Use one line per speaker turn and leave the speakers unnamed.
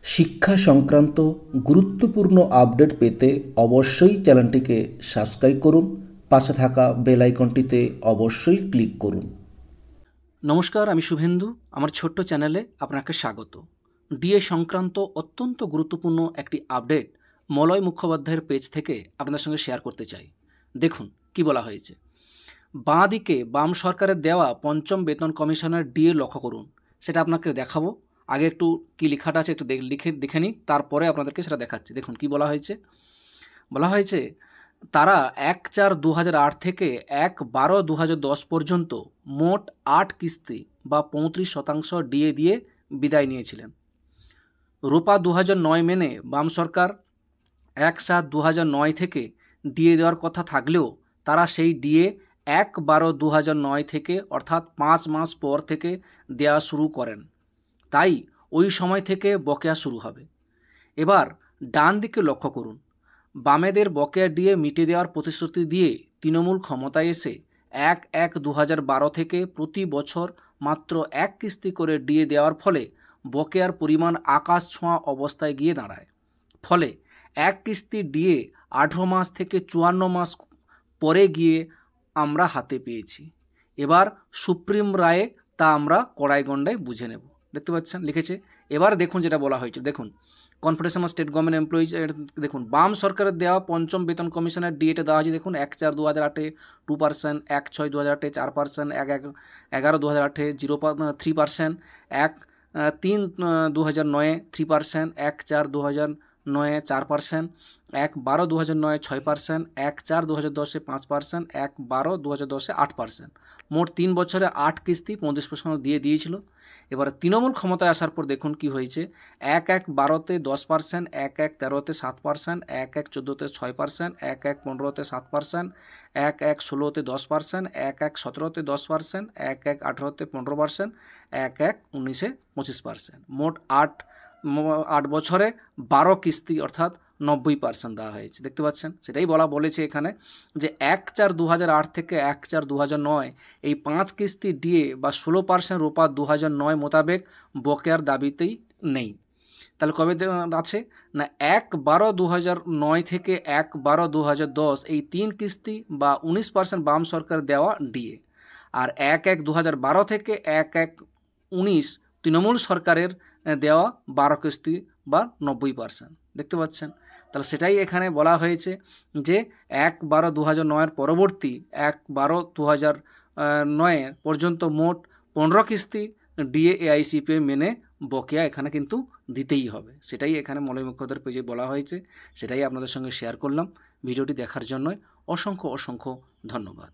শিক্ষা সংক্রান্ত গুরুত্বপূর্ণ আপডেট পেতে অবশ্যই চ্যানেলটিকে সাবস্ক্রাইব করুন। পাশে থাকা বেল আইকনটিতে অবশ্যই ক্লিক করুন।
নমস্কার, আমি শুভেন্দু। আমার ছোট্ট চ্যানেলে আপনাকে স্বাগত। ডিএ সংক্রান্ত অত্যন্ত গুরুত্বপূর্ণ একটি আপডেট মলয় মুখোপাধ্যায়ের পেজ থেকে আপনাদের সঙ্গে শেয়ার করতে চাই। দেখুন কি বলা হয়েছে। বাঁ দিকে বাম সরকারের দেওয়া পঞ্চম বেতন কমিশনের ডিএ লক্ষ্য করুন। সেটা আপনাকে দেখাবো। আগে একটু কি লেখাটা আছে একটু দেখে নিই, তারপরে আপনাদেরকে সেটা দেখাচ্ছি। দেখুন কি বলা হয়েছে। বলা হয়েছে তারা 1/4/2008 থেকে 1/12/2010 পর্যন্ত মোট 8 কিস্তি বা 35% ডিএ দিয়ে বিদায় নিয়েছিলেন। রূপা 2009 মেনে বাম সরকার 1/7/2009 থেকে ডিএ দেওয়ার কথা থাকলেও তারা সেই ডিএ 1/12/2009 থেকে অর্থাৎ 5 মাস পর থেকে দেওয়া শুরু করেন। তাই ওই সময় থেকে বকেয়া শুরু হবে। এবার ডান দিকে লক্ষ্য করুন। বামেদের বকেয়া ডিএ মিটিয়ে দেওয়ার প্রতিশ্রুতি দিয়ে তৃণমূল ক্ষমতায় এসে 1/1/2012 থেকে প্রতি বছর মাত্র 1 কিস্তি করে ডিএ দেওয়ার ফলে বকেয়ার পরিমাণ আকাশ ছোঁয়া অবস্থায় গিয়ে দাঁড়ায়। ফলে 1 কিস্তি ডিএ 18 মাস থেকে 54 মাস পরে গিয়ে আমরা হাতে পেয়েছি। এবার সুপ্রিম রায়ে তা আমরা কড়াইগণ্ডায় বুঝে নেব। দেখতে পাচ্ছেন লিখেছে। এবার দেখুন যেটা বলা হয়েছে। দেখুন confederation of state government employees, দেখুন বাম সরকারের দেওয়া পঞ্চম বেতন কমিশনের ডিএটা দেওয়া আছে। দেখুন 1/4/2008 2%, 1/6/2008 4%, 1/11/2008 3%, 1/3/2009 3%, 1/4/2009 4%, 1/12/2009 6%, 1/4/2010 5%, 1/12/2010 8%। মোট 3 বছরে 8 কিস্তি 35% দিয়ে দিয়েছিল। এবার তৃণমূল ক্ষমতায় আসার পর দেখুন কি হয়েছে। 1/1/12-তে 10%, 1/1/13-তে 7%, 1/1/14-তে 6%, 1/1/15-তে 7%, 1/1/16-তে 10%, 1/1/17-তে 10%, 1/1/18-তে 15%, 1/1/19-এ 25%। মোট 8 বছরে 12 কিস্তি অর্থাৎ 90% দেওয়া হয়েছে। দেখতে পাচ্ছেন সেটাই বলেছে এখানে যে 1/4/2008 থেকে 1/4/2009 এই 5 কিস্তি ডিএ বা 16% রূপা 2009 মোতাবেক বকেয়ার দাবিতেই নেই। তাহলে কবে আছে না 1/12/2009 থেকে 1/12/2010 এই 3 কিস্তি বা 19% বাম সরকার দেওয়া ডিএ, আর 1/1/2012 থেকে 1/1/19 তৃণমূল সরকারের দেওয়া 12 কিস্তি বা 90%। দেখতে পাচ্ছেন। তাহলে সেটাই এখানে বলা হয়েছে যে 1/12/2009 পরবর্তী 1/12/2009 পর্যন্ত মোট 15 কিস্তি ডিএ এআইসিপিএ মেনে বকেয়া এখানে কিন্তু দিতেই হবে। সেটাই এখানে মলয় মুখোপাধ্যায়ের পেজে বলা হয়েছে। সেটাই আপনাদের সঙ্গে শেয়ার করলাম। ভিডিওটি দেখার জন্য অসংখ্য ধন্যবাদ।